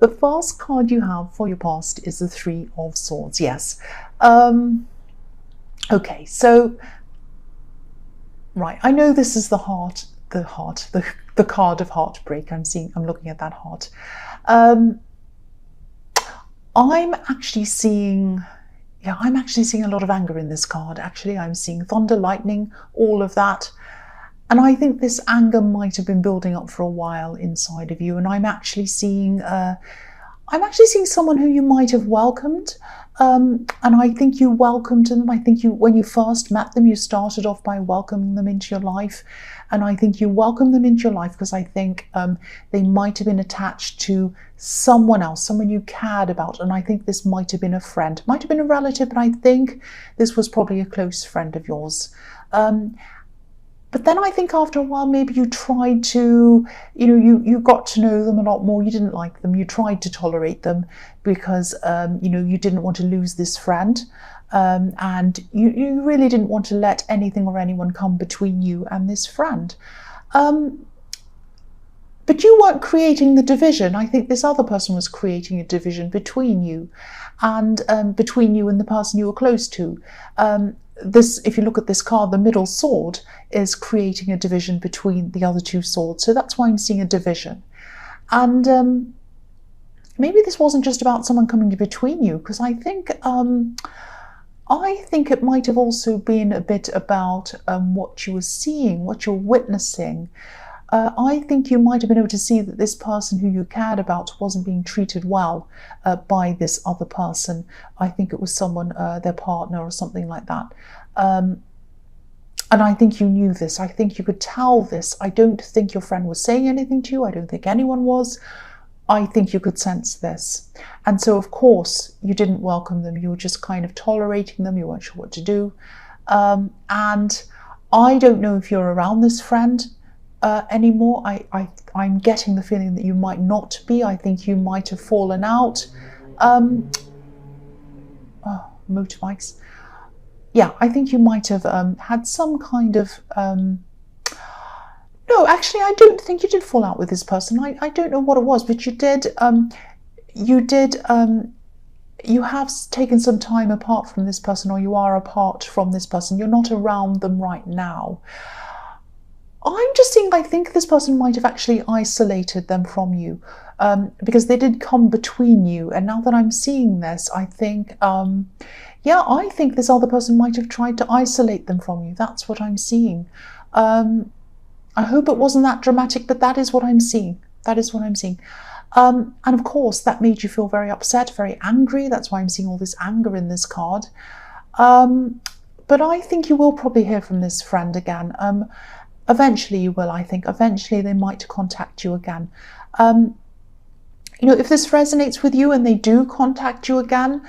The first card you have for your past is the Three of Swords. Yes. Okay, so right, I know this is the card of heartbreak. I'm looking at that heart. I'm actually seeing a lot of anger in this card. Actually, I'm seeing thunder, lightning, all of that. And I think this anger might have been building up for a while inside of you. And I'm actually seeing someone who you might have welcomed. And I think you welcomed them. I think when you first met them, you started off by welcoming them into your life. And I think you welcomed them into your life because I think they might have been attached to someone else, someone you cared about. And I think this might have been a friend, might have been a relative, but I think this was probably a close friend of yours. But then I think after a while, maybe you tried to, you got to know them a lot more. You didn't like them. You tried to tolerate them because, you didn't want to lose this friend. And you really didn't want to let anything or anyone come between you and this friend. But you weren't creating the division. I think this other person was creating a division between you and the person you were close to. If you look at this card, the middle sword is creating a division between the other two swords. So that's why I'm seeing a division. And maybe this wasn't just about someone coming between you, because I think it might have also been a bit about what you were seeing, what you're witnessing. I think you might have been able to see that this person who you cared about wasn't being treated well by this other person. I think it was someone, their partner or something like that. And I think you knew this. I think you could tell this. I don't think your friend was saying anything to you. I don't think anyone was. I think you could sense this. And so, of course, you didn't welcome them. You were just kind of tolerating them. You weren't sure what to do. And I don't know if you're around this friend anymore. I'm getting the feeling that you might not be. I think you might have fallen out. Motorbikes. Yeah, I think you might have had some kind of... No, actually, I don't think you did fall out with this person. I don't know what it was, but you did. You have taken some time apart from this person, or you are apart from this person. You're not around them right now. I'm just seeing, I think this person might have actually isolated them from you because they did come between you. And now that I'm seeing this, I think, I think this other person might have tried to isolate them from you. That's what I'm seeing. I hope it wasn't that dramatic, but that is what I'm seeing. That is what I'm seeing. And of course, that made you feel very upset, very angry. That's why I'm seeing all this anger in this card. But I think you will probably hear from this friend again. Eventually you will, I think. Eventually they might contact you again. If this resonates with you and they do contact you again,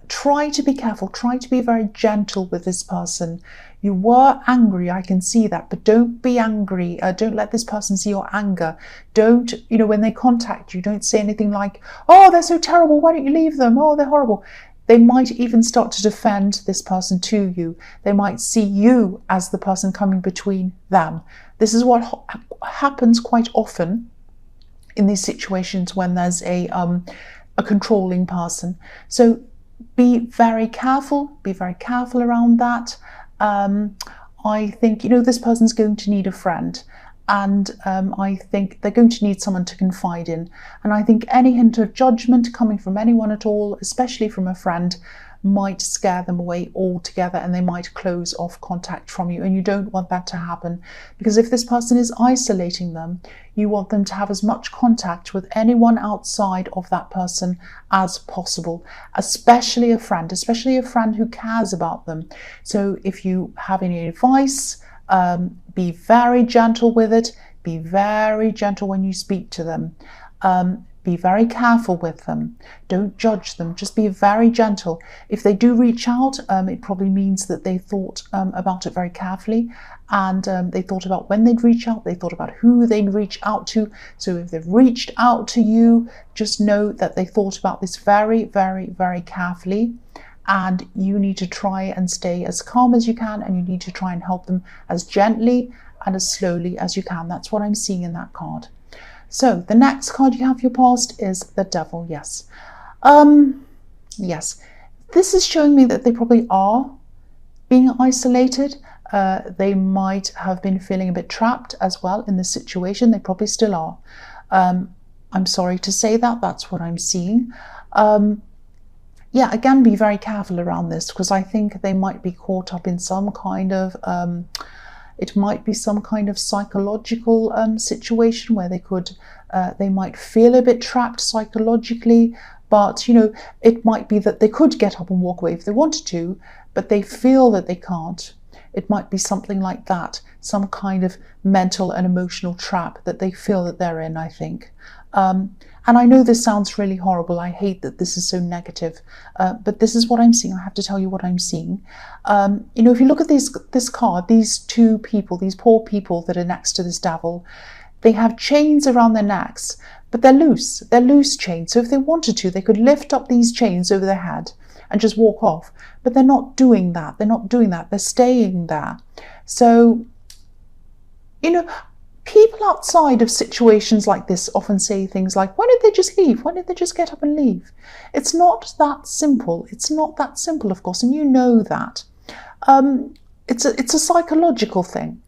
try to be careful. Try to be very gentle with this person. You were angry, I can see that, but don't be angry. Don't let this person see your anger. Don't, when they contact you, don't say anything like, oh, they're so terrible, why don't you leave them? Oh, they're horrible. They might even start to defend this person to you. They might see you as the person coming between them. This is what happens quite often in these situations when there's a controlling person. So be very careful around that. I think, this person's going to need a friend. And I think they're going to need someone to confide in. And I think any hint of judgment coming from anyone at all, especially from a friend, might scare them away altogether, and they might close off contact from you. And you don't want that to happen, because if this person is isolating them, you want them to have as much contact with anyone outside of that person as possible, especially a friend who cares about them. So if you have any advice, be very gentle with it. Be very gentle when you speak to them. Be very careful with them. Don't judge them. Just be very gentle. If they do reach out, it probably means that they thought about it very carefully, and they thought about when they'd reach out. They thought about who they'd reach out to. So if they've reached out to you, just know that they thought about this very, very, very carefully. And you need to try and stay as calm as you can, and you need to try and help them as gently and as slowly as you can. That's what I'm seeing in that card. So the next card you have for your past is the Devil. Yes. Yes. This is showing me that they probably are being isolated. They might have been feeling a bit trapped as well in this situation. They probably still are. I'm sorry to say that. That's what I'm seeing. Yeah, again, be very careful around this, because I think they might be caught up in some kind of, it might be some kind of psychological situation where they might feel a bit trapped psychologically, but, you know, it might be that they could get up and walk away if they wanted to, but they feel that they can't. It might be something like that, some kind of mental and emotional trap that they feel that they're in, I think. And I know this sounds really horrible. I hate that this is so negative, but this is what I'm seeing. I have to tell you what I'm seeing. You know, if you look at this card, these two people, these poor people that are next to this Devil, they have chains around their necks, but they're loose. They're loose chains. So if they wanted to, they could lift up these chains over their head and just walk off. But they're not doing that. They're not doing that. They're staying there. So, you know, people outside of situations like this often say things like, why did they just leave? Why did they just get up and leave? It's not that simple. It's not that simple, of course, and you know that. It's a psychological thing.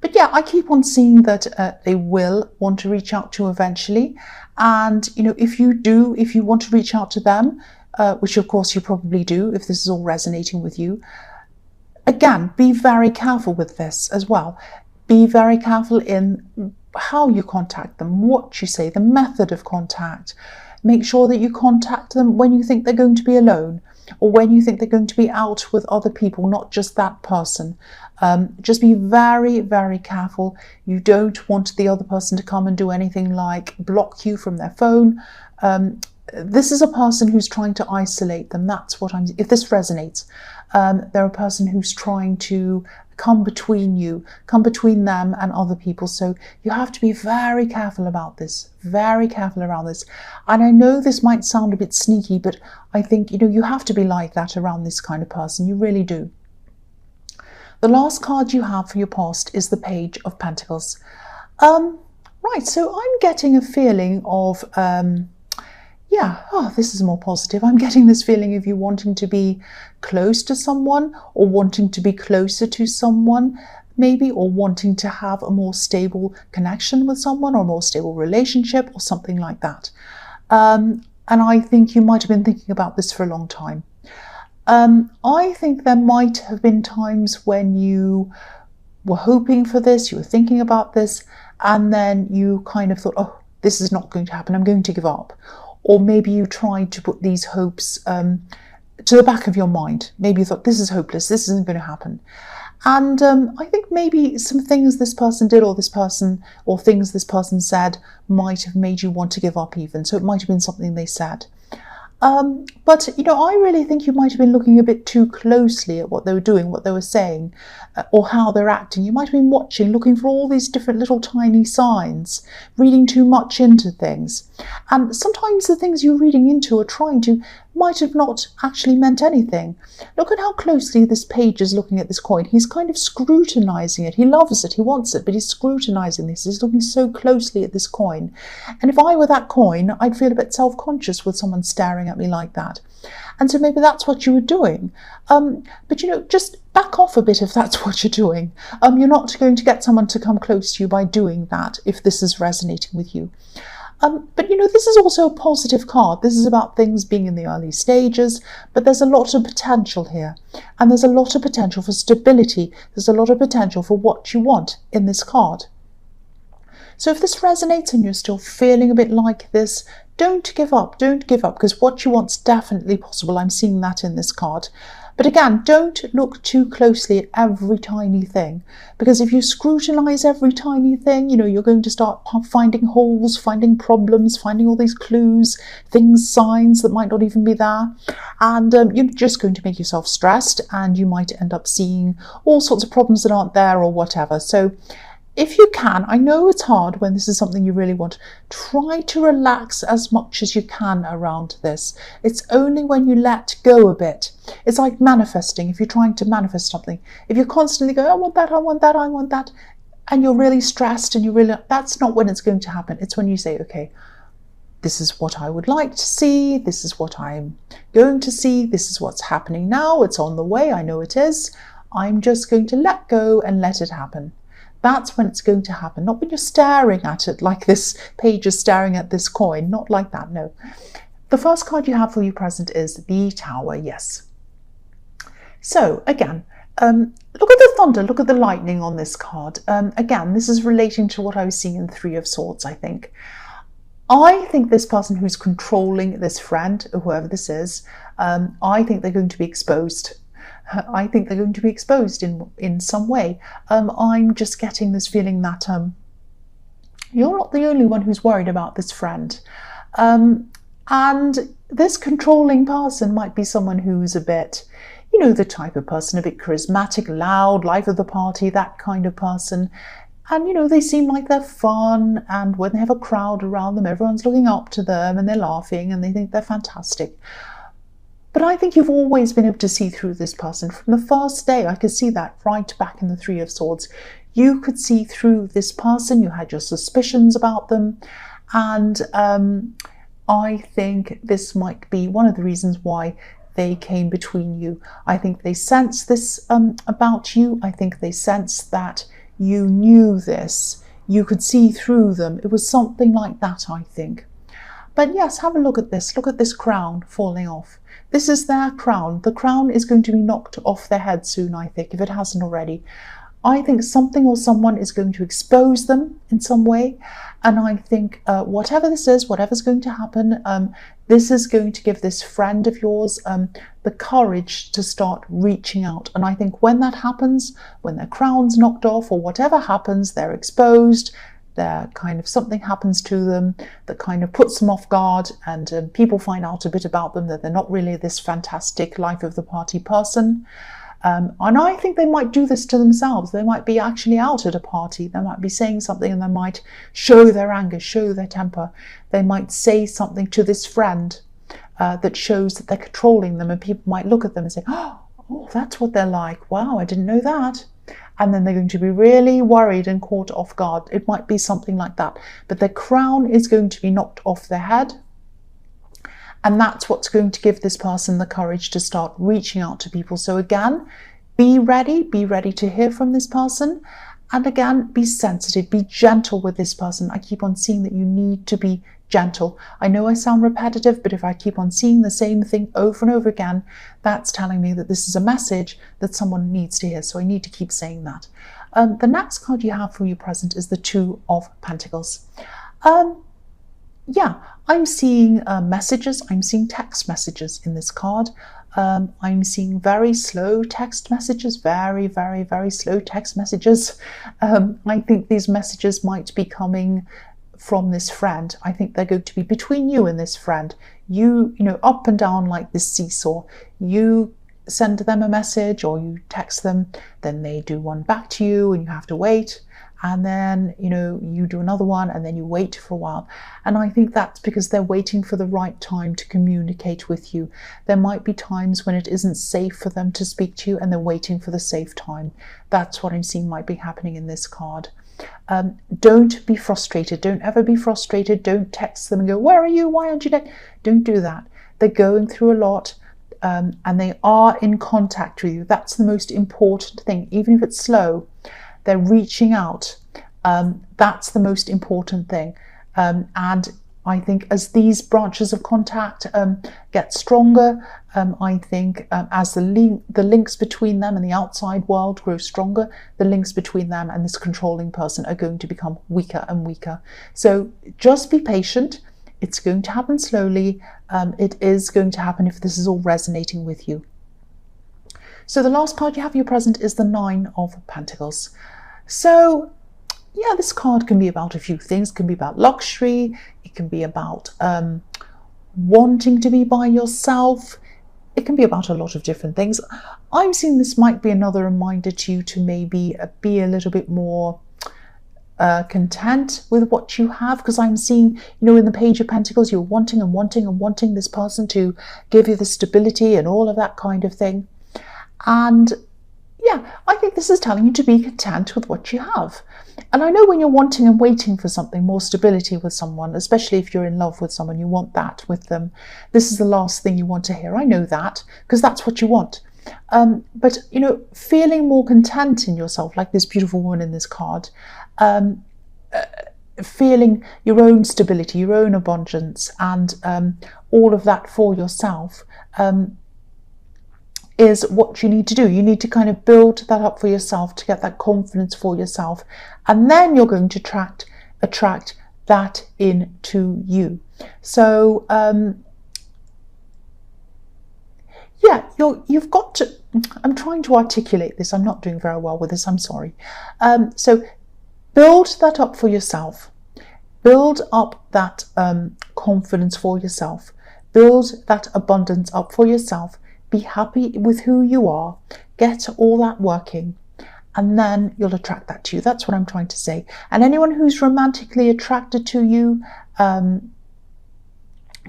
But yeah, I keep on seeing that they will want to reach out to you eventually. And, you know, if you want to reach out to them, which of course you probably do if this is all resonating with you, again, be very careful with this as well. Be very careful in how you contact them, what you say, the method of contact. Make sure that you contact them when you think they're going to be alone, or when you think they're going to be out with other people, not just that person. Just be very, very careful. You don't want the other person to come and do anything like block you from their phone. This is a person who's trying to isolate them. That's what if this resonates, they're a person who's trying to come between you, come between them and other people. So you have to be very careful about this, very careful around this. And I know this might sound a bit sneaky, but I think, you know, you have to be like that around this kind of person. You really do. The last card you have for your past is the Page of Pentacles. Right, so I'm getting a feeling of, yeah, oh, this is more positive. I'm getting this feeling of you wanting to be close to someone, or wanting to be closer to someone, maybe, or wanting to have a more stable connection with someone, or a more stable relationship, or something like that. And I think you might have been thinking about this for a long time. I think there might have been times when you were hoping for this, you were thinking about this, and then you kind of thought, oh, this is not going to happen, I'm going to give up. Or maybe you tried to put these hopes to the back of your mind. Maybe you thought, this is hopeless, this isn't going to happen. And I think maybe some things this person did, or things this person said, might have made you want to give up even. So it might have been something they said. But, you know, I really think you might have been looking a bit too closely at what they were doing, what they were saying, or how they're acting. You might have been watching, looking for all these different little tiny signs, reading too much into things. And sometimes the things you're reading into or trying to might have not actually meant anything. Look at how closely this page is looking at this coin. He's kind of scrutinizing it. He loves it, he wants it, but he's scrutinizing this. He's looking so closely at this coin. And if I were that coin, I'd feel a bit self-conscious with someone staring at me like that. And so maybe that's what you were doing. But, you know, just back off a bit if that's what you're doing. You're not going to get someone to come close to you by doing that, if this is resonating with you. But, you know, this is also a positive card. This is about things being in the early stages, but there's a lot of potential here. And there's a lot of potential for stability. There's a lot of potential for what you want in this card. So if this resonates and you're still feeling a bit like this, don't give up. Don't give up, because what you want's definitely possible. I'm seeing that in this card. But again, don't look too closely at every tiny thing, because if you scrutinize every tiny thing, you know, you're going to start finding holes, finding problems, finding all these clues, things, signs that might not even be there. And you're just going to make yourself stressed, and you might end up seeing all sorts of problems that aren't there or whatever. So if you can, I know it's hard when this is something you really want, try to relax as much as you can around this. It's only when you let go a bit. It's like manifesting. If you're trying to manifest something, if you're constantly going, I want that, I want that, I want that, and you're really stressed and that's not when it's going to happen. It's when you say, okay, this is what I would like to see. This is what I'm going to see. This is what's happening now. It's on the way. I know it is. I'm just going to let go and let it happen. That's when it's going to happen. Not when you're staring at it like this page is staring at this coin. Not like that, no. The first card you have for you present is the Tower, yes. So again, look at the thunder, look at the lightning on this card. Again, this is relating to what I was seeing in Three of Swords, I think. I think this person who's controlling this friend, or whoever this is, I think they're going to be exposed. I think they're going to be exposed in some way. I'm just getting this feeling that you're not the only one who's worried about this friend. And this controlling person might be someone who's a bit, you know, the type of person, a bit charismatic, loud, life of the party, that kind of person. And, you know, they seem like they're fun, and when they have a crowd around them, everyone's looking up to them and they're laughing and they think they're fantastic. But I think you've always been able to see through this person. From the first day, I could see that right back in the Three of Swords. You could see through this person, you had your suspicions about them, and I think this might be one of the reasons why they came between you. I think they sense this about you. I think they sense that you knew this. You could see through them. It was something like that, I think. But yes, have a look at this. Look at this crown falling off. This is their crown. The crown is going to be knocked off their head soon, I think, if it hasn't already. I think something or someone is going to expose them in some way. And I think whatever this is, whatever's going to happen, this is going to give this friend of yours the courage to start reaching out. And I think when that happens, when their crown's knocked off or whatever happens, they're exposed, they're kind of something happens to them that kind of puts them off guard, and people find out a bit about them, that they're not really this fantastic life of the party person. And I think they might do this to themselves. They might be actually out at a party. They might be saying something and they might show their anger, show their temper. They might say something to this friend that shows that they're controlling them, and people might look at them and say, oh, that's what they're like. Wow, I didn't know that. And then they're going to be really worried and caught off guard. It might be something like that. But their crown is going to be knocked off their head. And that's what's going to give this person the courage to start reaching out to people. So again, be ready to hear from this person. And again, be sensitive, be gentle with this person. I keep on seeing that you need to be gentle. I know I sound repetitive, but if I keep on seeing the same thing over and over again, that's telling me that this is a message that someone needs to hear. So I need to keep saying that. The next card you have for you present is the Two of Pentacles. Yeah, I'm seeing messages. I'm seeing text messages in this card. I'm seeing very slow text messages, very, very, very slow text messages. I think these messages might be coming from this friend. I think they're going to be between you and this friend. You know, up and down like this seesaw. You send them a message or you text them, then they do one back to you and you have to wait. And then, you know, you do another one and then you wait for a while. And I think that's because they're waiting for the right time to communicate with you. There might be times when it isn't safe for them to speak to you and they're waiting for the safe time. That's what I'm seeing might be happening in this card. Don't be frustrated. Don't ever be frustrated. Don't text them and go, where are you? Why aren't you there? Don't do that. They're going through a lot. And they are in contact with you. That's the most important thing. Even if it's slow, they're reaching out. That's the most important thing. And I think as these branches of contact get stronger, I think as the links between them and the outside world grow stronger, the links between them and this controlling person are going to become weaker and weaker. So just be patient. It's going to happen slowly. It is going to happen if this is all resonating with you. So the last card you have in your present is the Nine of Pentacles. So yeah, this card can be about a few things. It can be about luxury. It can be about wanting to be by yourself. It can be about a lot of different things. I'm seeing this might be another reminder to you to maybe be a little bit more content with what you have, because I'm seeing, you know, in the Page of Pentacles, you're wanting and wanting and wanting this person to give you the stability and all of that kind of thing. And yeah, I think this is telling you to be content with what you have. And I know when you're wanting and waiting for something, more stability with someone, especially if you're in love with someone, you want that with them. This is the last thing you want to hear. I know that, because that's what you want. But, you know, feeling more content in yourself, like this beautiful woman in this card, feeling your own stability, your own abundance, and all of that for yourself, is what you need to do. You need to kind of build that up for yourself, to get that confidence for yourself, and then you're going to attract that into you. So yeah, you've got to, I'm trying to articulate this, I'm not doing very well with this, I'm sorry. So build that up for yourself, build up that confidence for yourself, build that abundance up for yourself. Be happy with who you are, get all that working, and then you'll attract that to you. That's what I'm trying to say. And anyone who's romantically attracted to you can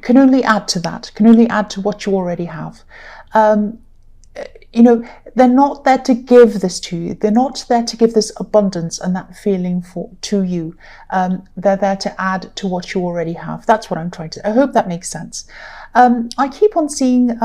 only add to that, can only add to what you already have. You know, they're not there to give this to you. They're not there to give this abundance and that feeling to you. They're there to add to what you already have. That's what I'm trying to, I hope that makes sense. I keep on seeing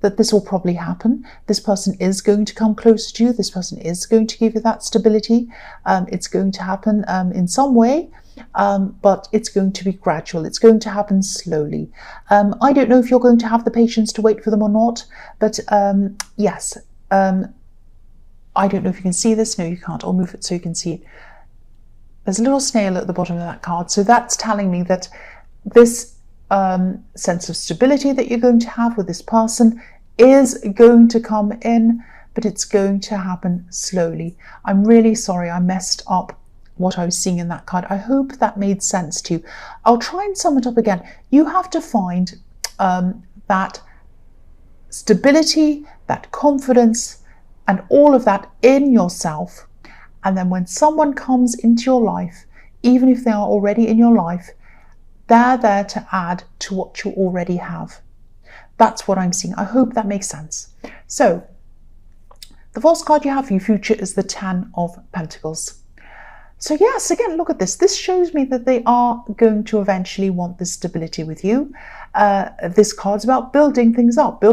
that this will probably happen. This person is going to come closer to you. This person is going to give you that stability. It's going to happen in some way, but it's going to be gradual. It's going to happen slowly. I don't know if you're going to have the patience to wait for them or not, but yes. I don't know if you can see this. No, you can't. I'll move it so you can see it. There's a little snail at the bottom of that card. So that's telling me that this sense of stability that you're going to have with this person is going to come in, but it's going to happen slowly. I'm really sorry I messed up what I was seeing in that card. I hope that made sense to you. I'll try and sum it up again. You have to find that stability, that confidence, and all of that in yourself. And then when someone comes into your life, even if they are already in your life, they're there to add to what you already have. That's what I'm seeing. I hope that makes sense. So, the false card you have for your future is the Ten of Pentacles. So yes, again, look at this. This shows me that they are going to eventually want this stability with you. This card's about building things up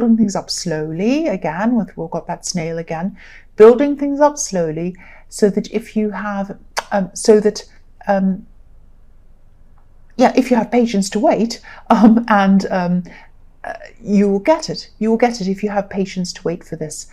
slowly. Again, we've got that snail again. Building things up slowly, so that if you have, if you have patience to wait, you will get it. You will get it if you have patience to wait for this.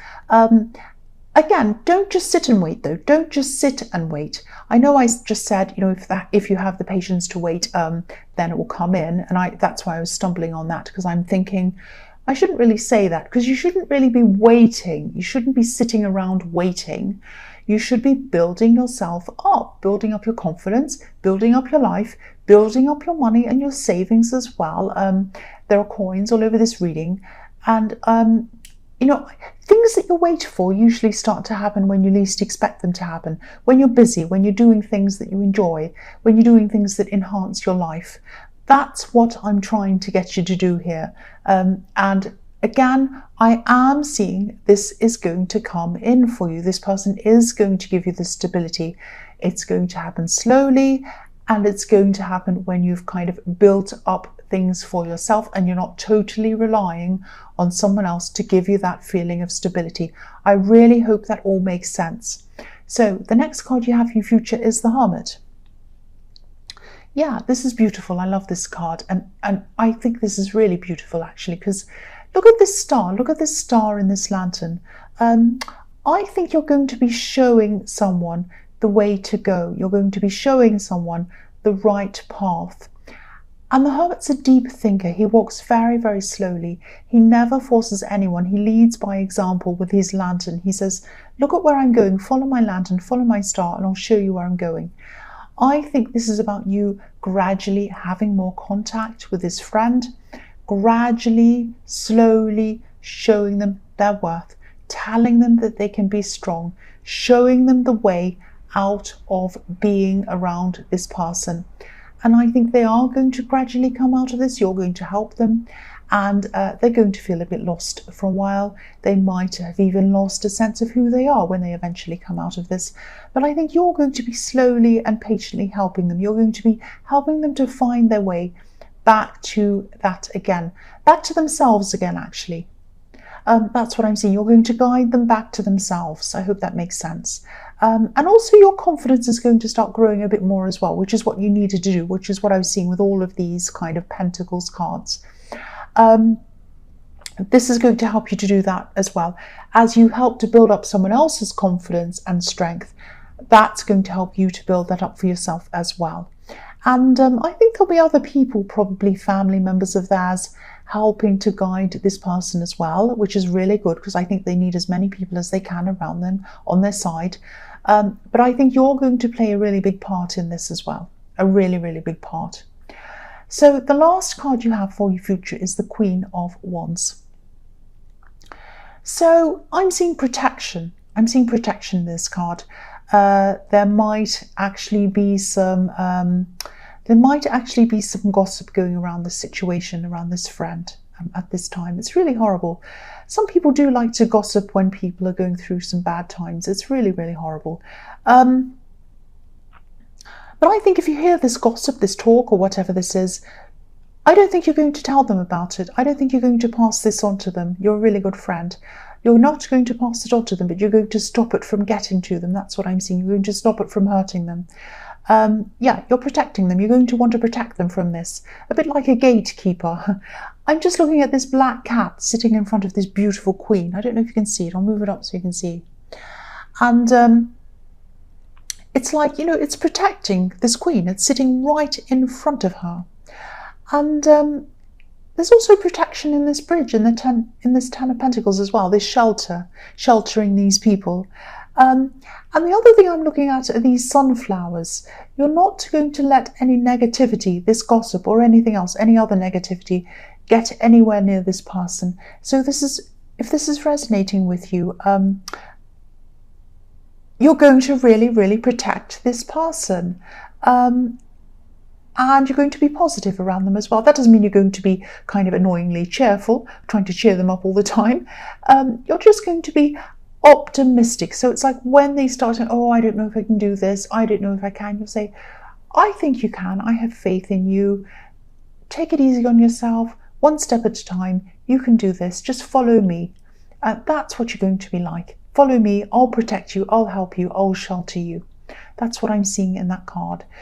Again, don't just sit and wait though. Don't just sit and wait. I know I just said, you know, if you have the patience to wait, then it will come in. And that's why I was stumbling on that, because I'm thinking, I shouldn't really say that, because you shouldn't really be waiting. You shouldn't be sitting around waiting. You should be building yourself up, building up your confidence, building up your life, building up your money and your savings as well. There are coins all over this reading. And, you know, things that you wait for usually start to happen when you least expect them to happen. When you're busy, when you're doing things that you enjoy, when you're doing things that enhance your life. That's what I'm trying to get you to do here. And again, I am seeing this is going to come in for you. This person is going to give you the stability. It's going to happen slowly, and it's going to happen when you've kind of built up things for yourself and you're not totally relying on someone else to give you that feeling of stability. I really hope that all makes sense. So the next card you have for your future is the Hermit. Yeah, this is beautiful. I love this card, and I think this is really beautiful actually, because look at this star. Look at this star in this lantern. I think you're going to be showing someone the way to go. You're going to be showing someone the right path. And the Hermit's a deep thinker. He walks very, very slowly. He never forces anyone. He leads by example with his lantern. He says, look at where I'm going, follow my lantern, follow my star, and I'll show you where I'm going. I think this is about you gradually having more contact with this friend, gradually, slowly showing them their worth, telling them that they can be strong, showing them the way out of being around this person. And I think they are going to gradually come out of this. You're going to help them, and they're going to feel a bit lost for a while. They might have even lost a sense of who they are when they eventually come out of this. But I think you're going to be slowly and patiently helping them. You're going to be helping them to find their way back to that again, back to themselves again, actually. That's what I'm seeing. You're going to guide them back to themselves. I hope that makes sense. And also your confidence is going to start growing a bit more as well, which is what you needed to do, which is what I was seeing with all of these kind of Pentacles cards. This is going to help you to do that as well. As you help to build up someone else's confidence and strength, that's going to help you to build that up for yourself as well. And I think there'll be other people, probably family members of theirs, helping to guide this person as well, which is really good, because I think they need as many people as they can around them on their side. But I think you're going to play a really big part in this as well, a really, really big part. So the last card you have for your future is the Queen of Wands. So I'm seeing protection. I'm seeing protection in this card. There might actually be some gossip going around the situation, around this friend at this time. It's really horrible. Some people do like to gossip when people are going through some bad times. It's really, really horrible. But I think if you hear this gossip, this talk, or whatever this is, I don't think you're going to tell them about it. I don't think you're going to pass this on to them. You're a really good friend. You're not going to pass it on to them, but you're going to stop it from getting to them. That's what I'm seeing. You're going to stop it from hurting them. Yeah, you're protecting them. You're going to want to protect them from this. A bit like a gatekeeper. I'm just looking at this black cat sitting in front of this beautiful queen. I don't know if you can see it. I'll move it up so you can see. And it's like, you know, it's protecting this queen. It's sitting right in front of her. And there's also protection in this bridge, in this Ten of Pentacles as well. This sheltering these people. And the other thing I'm looking at are these sunflowers. You're not going to let any negativity, this gossip or anything else, any other negativity, get anywhere near this person. So this is, if this is resonating with you, you're going to really, really protect this person. And you're going to be positive around them as well. That doesn't mean you're going to be kind of annoyingly cheerful, trying to cheer them up all the time. You're just going to be optimistic. So it's like when they start saying, oh, I don't know if I can do this, I don't know if I can, you'll say, I think you can, I have faith in you. Take it easy on yourself, one step at a time. You can do this, just follow me. That's what you're going to be like. Follow me, I'll protect you, I'll help you, I'll shelter you. That's what I'm seeing in that card.